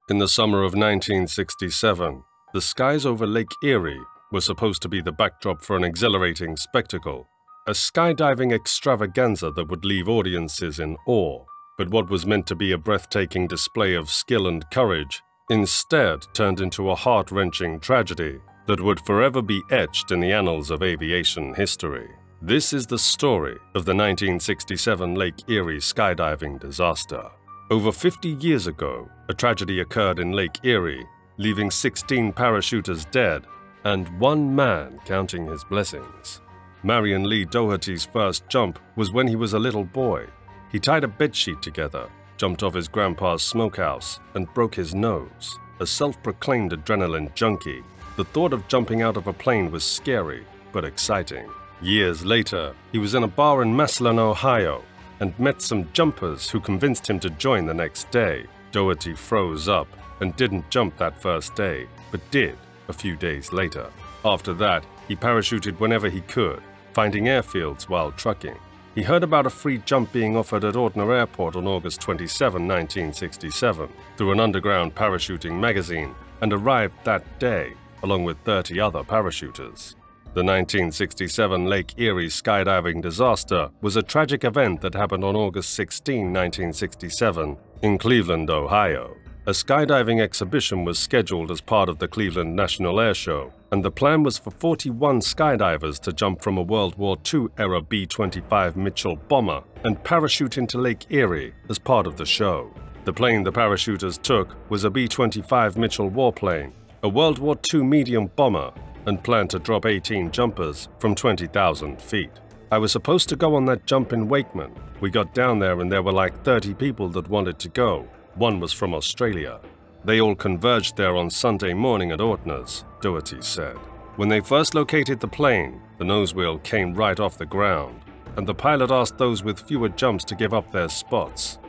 In the summer of 1967, the skies over Lake Erie were supposed to be the backdrop for an exhilarating spectacle, a skydiving extravaganza that would leave audiences in awe. But what was meant to be a breathtaking display of skill and courage instead turned into a heart-wrenching tragedy that would forever be etched in the annals of aviation history. This is the story of the 1967 Lake Erie skydiving disaster. Over 50 years ago, a tragedy occurred in Lake Erie, leaving 16 parachuters dead and one man counting his blessings. Marion Lee Doherty's first jump was when he was a little boy. He tied a bedsheet together, jumped off his grandpa's smokehouse, and broke his nose. A self-proclaimed adrenaline junkie, the thought of jumping out of a plane was scary but exciting. Years later, he was in a bar in Massillon, Ohio, and met some jumpers who convinced him to join the next day. Doherty froze up and didn't jump that first day, but did a few days later. After that, he parachuted whenever he could, finding airfields while trucking. He heard about a free jump being offered at Ortner Airport on August 27, 1967, through an underground parachuting magazine, and arrived that day, along with 30 other parachuters. The 1967 Lake Erie skydiving disaster was a tragic event that happened on August 16, 1967, in Cleveland, Ohio. A skydiving exhibition was scheduled as part of the Cleveland National Air Show, and the plan was for 41 skydivers to jump from a World War II-era B-25 Mitchell bomber and parachute into Lake Erie as part of the show. The plane the parachuters took was a B-25 Mitchell warplane, a World War II medium bomber, and planned to drop 18 jumpers from 20,000 feet. I was supposed to go on that jump in Wakeman. We got down there and there were like 30 people that wanted to go. One was from Australia. They all converged there on Sunday morning at Ortner's, Doherty said. When they first located the plane, the nose wheel came right off the ground, and the pilot asked those with fewer jumps to give up their spots.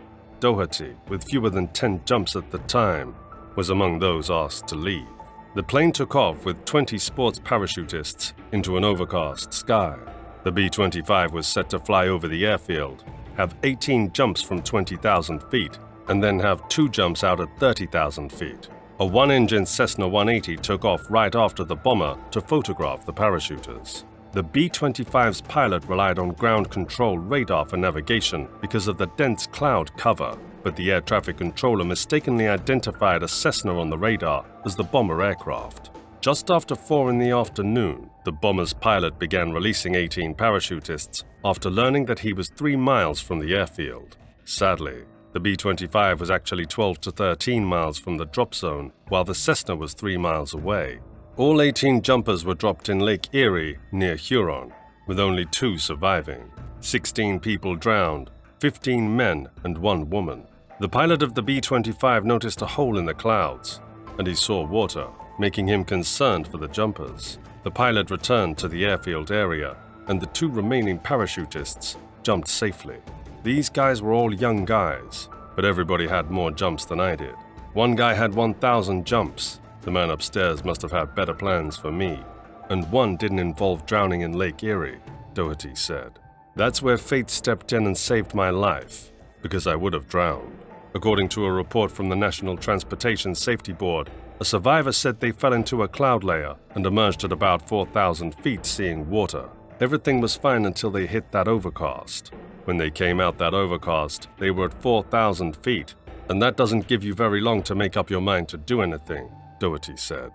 Doherty, with fewer than 10 jumps at the time, was among those asked to leave. The plane took off with 20 sports parachutists into an overcast sky. The B-25 was set to fly over the airfield, have 18 jumps from 20,000 feet, and then have 2 jumps out at 30,000 feet. A one-engine Cessna 180 took off right after the bomber to photograph the parachuters. The B-25's pilot relied on ground control radar for navigation because of the dense cloud cover, but the air traffic controller mistakenly identified a Cessna on the radar as the bomber aircraft. Just after 4 in the afternoon, the bomber's pilot began releasing 18 parachutists after learning that he was 3 miles from the airfield. Sadly, the B-25 was actually 12 to 13 miles from the drop zone, while the Cessna was 3 miles away. All 18 jumpers were dropped in Lake Erie near Huron, with only 2 surviving. 16 people drowned, 15 men and 1 woman. The pilot of the B-25 noticed a hole in the clouds, and he saw water, making him concerned for the jumpers. The pilot returned to the airfield area, and the 2 remaining parachutists jumped safely. These guys were all young guys, but everybody had more jumps than I did. One guy had 1,000 jumps. The man upstairs must have had better plans for me. And one didn't involve drowning in Lake Erie, Doherty said. That's where fate stepped in and saved my life, because I would have drowned. According to a report from the National Transportation Safety Board, a survivor said they fell into a cloud layer and emerged at about 4,000 feet seeing water. Everything was fine until they hit that overcast. When they came out that overcast, they were at 4,000 feet, and that doesn't give you very long to make up your mind to do anything, Doherty said.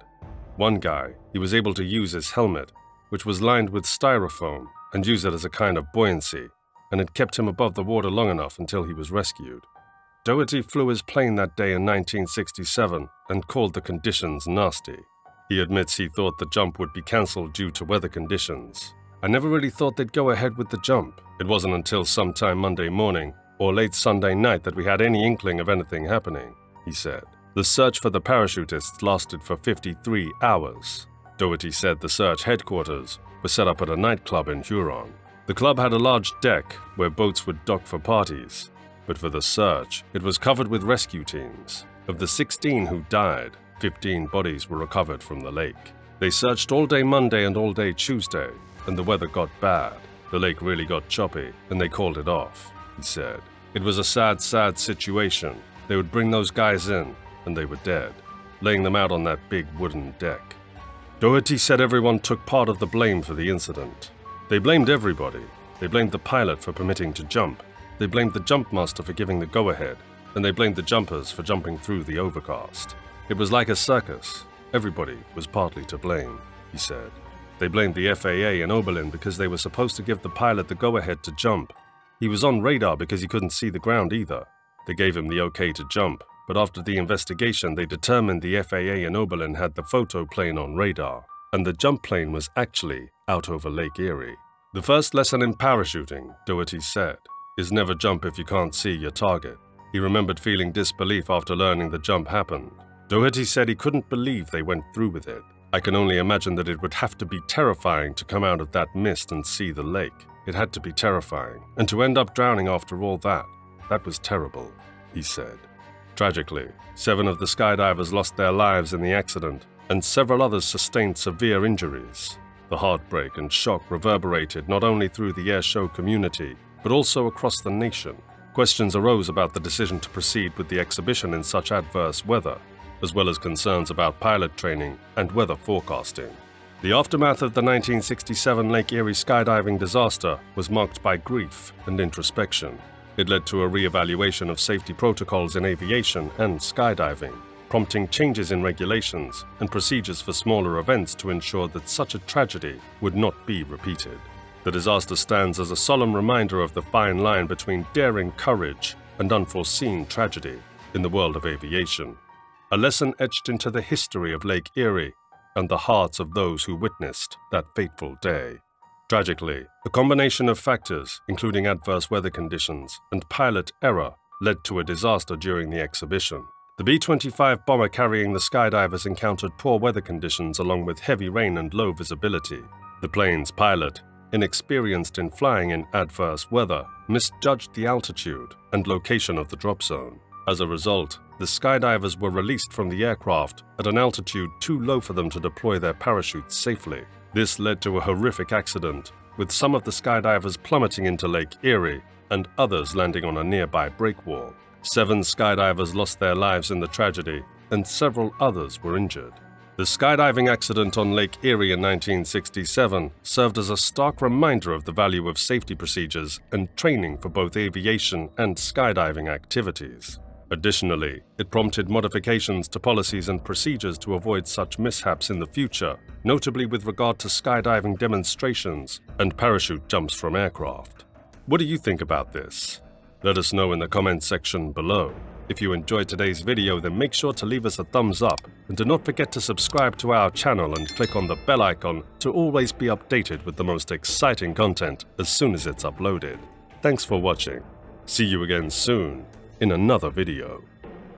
One guy, he was able to use his helmet, which was lined with styrofoam, and use it as a kind of buoyancy, and it kept him above the water long enough until he was rescued. Doherty flew his plane that day in 1967 and called the conditions nasty. He admits he thought the jump would be cancelled due to weather conditions. I never really thought they'd go ahead with the jump. It wasn't until sometime Monday morning or late Sunday night that we had any inkling of anything happening, he said. The search for the parachutists lasted for 53 hours. Doherty said the search headquarters were set up at a nightclub in Huron. The club had a large deck where boats would dock for parties. But for the search, it was covered with rescue teams. Of the 16 who died, 15 bodies were recovered from the lake. They searched all day Monday and all day Tuesday, and the weather got bad. The lake really got choppy, and they called it off, he said. It was a sad, sad situation. They would bring those guys in, and they were dead, laying them out on that big wooden deck. Doherty said everyone took part of the blame for the incident. They blamed everybody. They blamed the pilot for permitting to jump. They blamed the jump master for giving the go-ahead, and they blamed the jumpers for jumping through the overcast. It was like a circus. Everybody was partly to blame, he said. They blamed the FAA and Oberlin because they were supposed to give the pilot the go-ahead to jump. He was on radar because he couldn't see the ground either. They gave him the okay to jump, but after the investigation they determined the FAA and Oberlin had the photo plane on radar, and the jump plane was actually out over Lake Erie. The first lesson in parachuting, Doherty said, is never jump if you can't see your target. He remembered feeling disbelief after learning the jump happened. Doherty said he couldn't believe they went through with it. I can only imagine that it would have to be terrifying to come out of that mist and see the lake. It had to be terrifying. And to end up drowning after all that was terrible, he said. Tragically, 7 of the skydivers lost their lives in the accident, and several others sustained severe injuries. The heartbreak and shock reverberated not only through the airshow community, but also across the nation. Questions arose about the decision to proceed with the exhibition in such adverse weather, as well as concerns about pilot training and weather forecasting. The aftermath of the 1967 Lake Erie skydiving disaster was marked by grief and introspection. It led to a re-evaluation of safety protocols in aviation and skydiving, prompting changes in regulations and procedures for smaller events to ensure that such a tragedy would not be repeated. The disaster stands as a solemn reminder of the fine line between daring courage and unforeseen tragedy in the world of aviation. A lesson etched into the history of Lake Erie and the hearts of those who witnessed that fateful day. Tragically, a combination of factors, including adverse weather conditions and pilot error, led to a disaster during the exhibition. The B-25 bomber carrying the skydivers encountered poor weather conditions along with heavy rain and low visibility. The plane's pilot, inexperienced in flying in adverse weather, misjudged the altitude and location of the drop zone. As a result, the skydivers were released from the aircraft at an altitude too low for them to deploy their parachutes safely. This led to a horrific accident, with some of the skydivers plummeting into Lake Erie and others landing on a nearby breakwall. 7 skydivers lost their lives in the tragedy, and several others were injured. The skydiving accident on Lake Erie in 1967 served as a stark reminder of the value of safety procedures and training for both aviation and skydiving activities. Additionally, it prompted modifications to policies and procedures to avoid such mishaps in the future, notably with regard to skydiving demonstrations and parachute jumps from aircraft. What do you think about this? Let us know in the comments section below. If you enjoyed today's video, then make sure to leave us a thumbs up, and do not forget to subscribe to our channel and click on the bell icon to always be updated with the most exciting content as soon as it's uploaded. Thanks for watching. See you again soon in another video.